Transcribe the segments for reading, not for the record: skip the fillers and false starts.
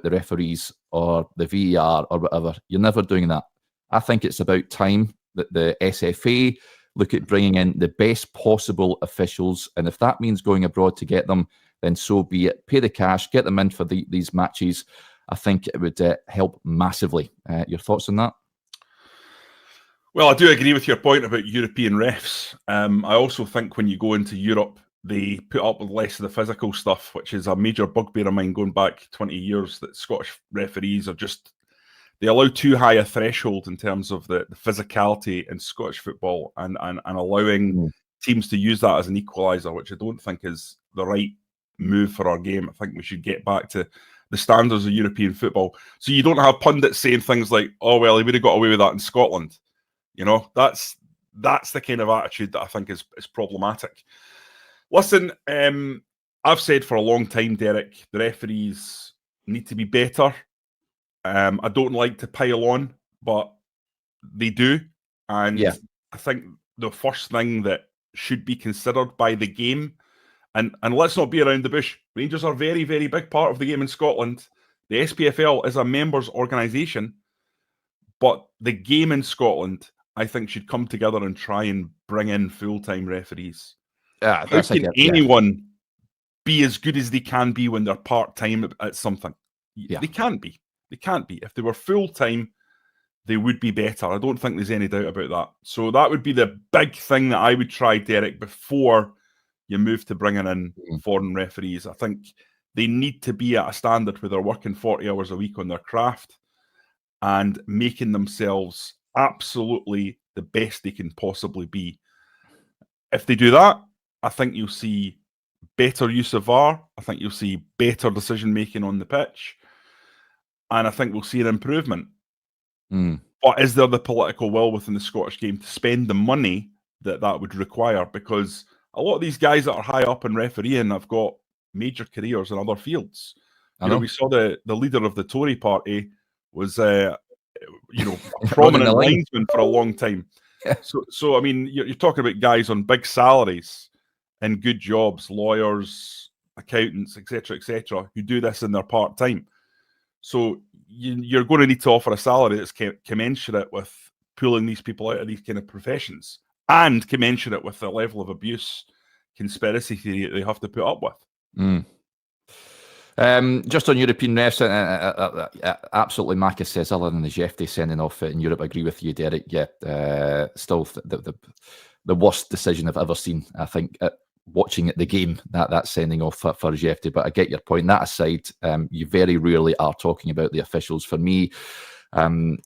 the referees or the VAR or whatever. You're never doing that. I think it's about time that the SFA look at bringing in the best possible officials, and if that means going abroad to get them, then so be it. Pay the cash, get them in for these matches. I think it would help massively. Your thoughts on that? Well, I do agree with your point about European refs. I also think when you go into Europe, they put up with less of the physical stuff, which is a major bugbear of mine going back 20 years, that Scottish referees are just, they allow too high a threshold in terms of the physicality in Scottish football, and allowing teams to use that as an equaliser, which I don't think is the right move for our game. I think we should get back to the standards of European football. So you don't have pundits saying things like, oh, well, he would have got away with that in Scotland. You know, that's the kind of attitude that I think is problematic. Listen, I've said for a long time, Derek, the referees need to be better. I don't like to pile on, but they do. And I think the first thing that should be considered by the game, and let's not be around the bush, Rangers are a very, very big part of the game in Scotland. The SPFL is a members' organisation, but the game in Scotland, I think, should come together and try and bring in full-time referees. How can anyone be as good as they can be when they're part-time at something? They can't be. They can't be. If they were full-time, they would be better. I don't think there's any doubt about that. So that would be the big thing that I would try, Derek, before you move to bringing in foreign referees. I think they need to be at a standard where they're working 40 hours a week on their craft and making themselves absolutely the best they can possibly be. If they do that, I think you'll see better use of VAR. I think you'll see better decision-making on the pitch. And I think we'll see an improvement. But is there the political will within the Scottish game to spend the money that would require? Because a lot of these guys that are high up in refereeing have got major careers in other fields. You know, we saw the leader of the Tory party was, a prominent linesman for a long time. So I mean, you're talking about guys on big salaries and good jobs, lawyers, accountants, etc., who do this in their part-time. So you're going to need to offer a salary that's commensurate with pulling these people out of these kind of professions, and commensurate with the level of abuse, conspiracy theory that they have to put up with. Just on European refs, absolutely, Marcus says, other than the Jeffrey sending off in Europe, I agree with you, Derek. Still the worst decision I've ever seen, I think, watching the game, that sending off for Jeffrey. But I get your point. That aside, you very rarely are talking about the officials. For me,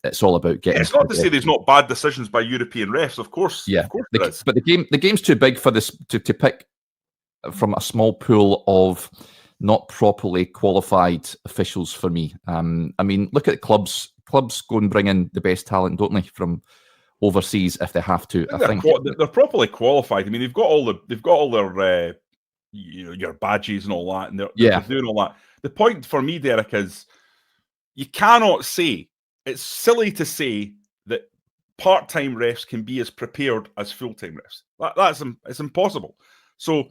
it's all about getting. It's not to say there's not bad decisions by European refs, of course. Yeah, of course there is. But the game's too big for this to pick from a small pool of not properly qualified officials for me. I mean, look at clubs. Clubs go and bring in the best talent, don't they, from overseas if they have to. I think they're properly qualified. I mean, they've got all their your badges and all that, and they're doing all that. The point for me, Derek, is you cannot say, it's silly to say that part-time refs can be as prepared as full-time refs. It's impossible. So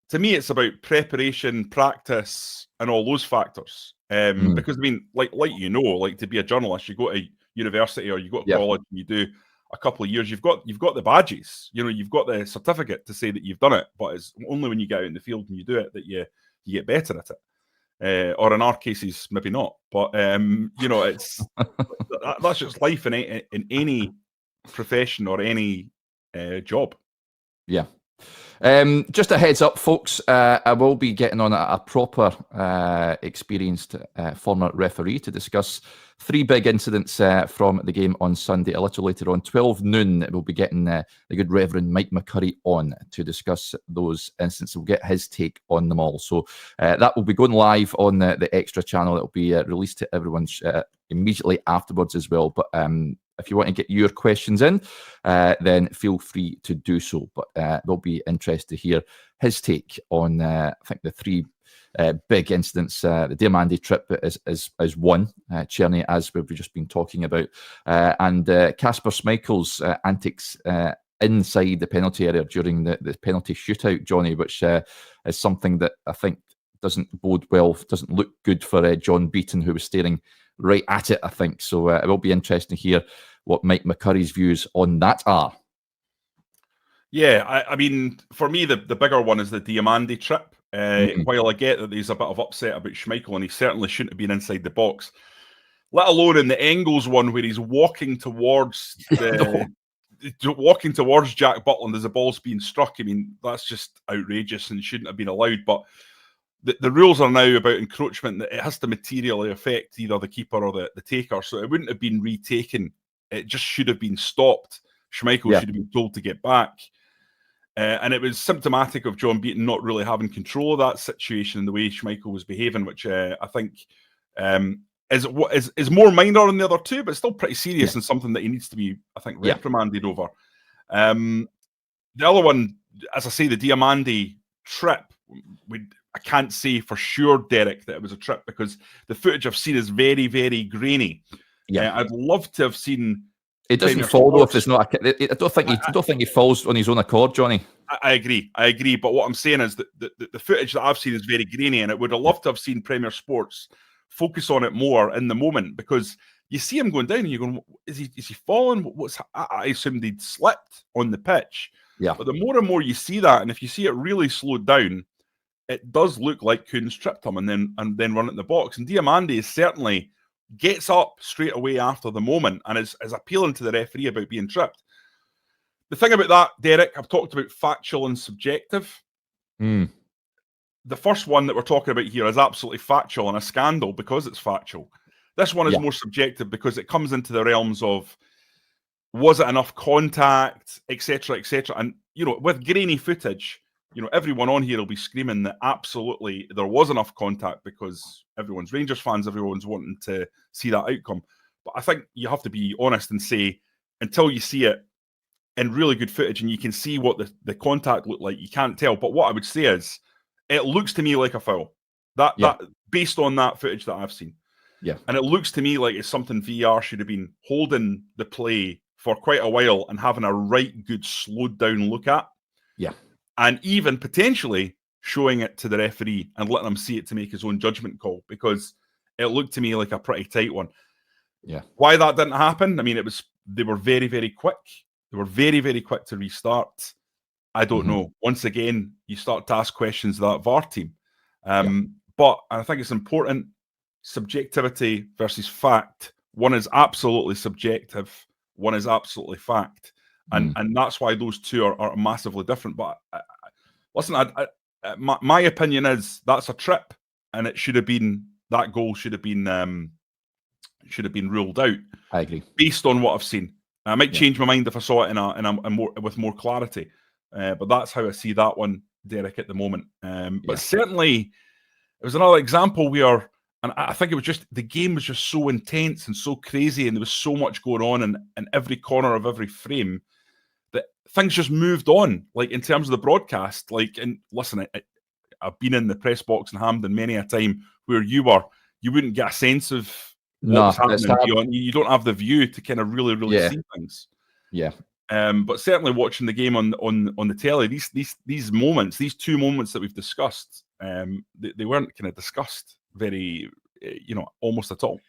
to me, it's about preparation, practice, and all those factors. Because I mean, like to be a journalist, you go to university or you go to college and you do a couple of years. You've got the badges. You've got the certificate to say that you've done it. But it's only when you get out in the field and you do it that you get better at it. Or in our cases, maybe not. But it's that's just life in any profession or any job. Yeah. Just a heads up, folks, I will be getting on a proper experienced former referee to discuss 3 big incidents from the game on Sunday. A little later on, 12 noon, we'll be getting the good Reverend Mike McCurry on to discuss those incidents. We'll get his take on them all. So that will be going live on the Extra channel. It will be released to everyone immediately afterwards as well. But if you want to get your questions in, then feel free to do so. But we'll be interested to hear his take on, I think, the 3 big incidents. The Diamandi trip is one, Cherny, as we've just been talking about, and Kasper Schmeichel's antics inside the penalty area during the penalty shootout, Johnny, which is something that I think doesn't bode well, doesn't look good for John Beaton, who was staring right at it, I think. So it will be interesting to hear what Mike McCurry's views on that are. Yeah, I mean, for me, the bigger one is the Diamandi trip. While I get that there's a bit of upset about Schmeichel, and he certainly shouldn't have been inside the box, let alone in the Engels one where he's walking towards walking towards Jack Butland as the ball's being struck. I mean, that's just outrageous and shouldn't have been allowed. But the rules are now about encroachment that it has to materially affect either the keeper or the taker. So it wouldn't have been retaken. It just should have been stopped. Schmeichel should have been told to get back. And it was symptomatic of John Beaton not really having control of that situation and the way Schmeichel was behaving, which I think is more minor than the other two, but still pretty serious and something that he needs to be, I think, reprimanded over. The other one, as I say, the Diamandi trip, I can't say for sure, Derek, that it was a trip because the footage I've seen is very, very grainy. Yeah, I'd love to have seen. It doesn't fall though if it's not. I don't think he falls on his own accord, Johnny. I agree. But what I'm saying is that the footage that I've seen is very grainy, and I would have loved to have seen Premier Sports focus on it more in the moment, because you see him going down and you're going, is he falling? I assumed he'd slipped on the pitch. Yeah. But the more and more you see that, and if you see it really slowed down, it does look like Kuhn's tripped him and then run it in the box. And Diamandi is certainly gets up straight away after the moment and is appealing to the referee about being tripped. The thing about that, Derek, I've talked about factual and subjective. The first one that we're talking about here is absolutely factual and a scandal because it's factual. This one is more subjective because it comes into the realms of, was it enough contact, etc., etc. And, you know, with grainy footage, you know, everyone on here will be screaming that absolutely there was enough contact because everyone's Rangers fans, everyone's wanting to see that outcome. But I think you have to be honest and say, until you see it in really good footage and you can see what the contact looked like, you can't tell. But what I would say is, it looks to me like a foul. That based on that footage that I've seen. Yeah. And it looks to me like it's something VR should have been holding the play for quite a while and having a right good slowed down look at. Yeah. And even potentially showing it to the referee and letting him see it to make his own judgment call, because it looked to me like a pretty tight one. Yeah. Why that didn't happen? I mean, they were very, very quick. They were very, very quick to restart. I don't know. Once again, you start to ask questions of that VAR team. But I think it's important, subjectivity versus fact. One is absolutely subjective. One is absolutely fact. And that's why those two are massively different. But listen, my opinion is that's a trip, and it should have been, that goal should have been ruled out. I agree. Based on what I've seen. I might change my mind if I saw it with more clarity. But that's how I see that one, Derek, at the moment. But certainly, it was another example where, and I think it was just, the game was just so intense and so crazy, and there was so much going on in every corner of every frame, that things just moved on, like in terms of the broadcast. Like, and listen, I've been in the press box in Hampden many a time where you wouldn't get a sense of what was happening. You don't have the view to kind of really see things. Yeah. But certainly watching the game on the telly, these moments, these two moments that we've discussed, they weren't kind of discussed very, almost at all.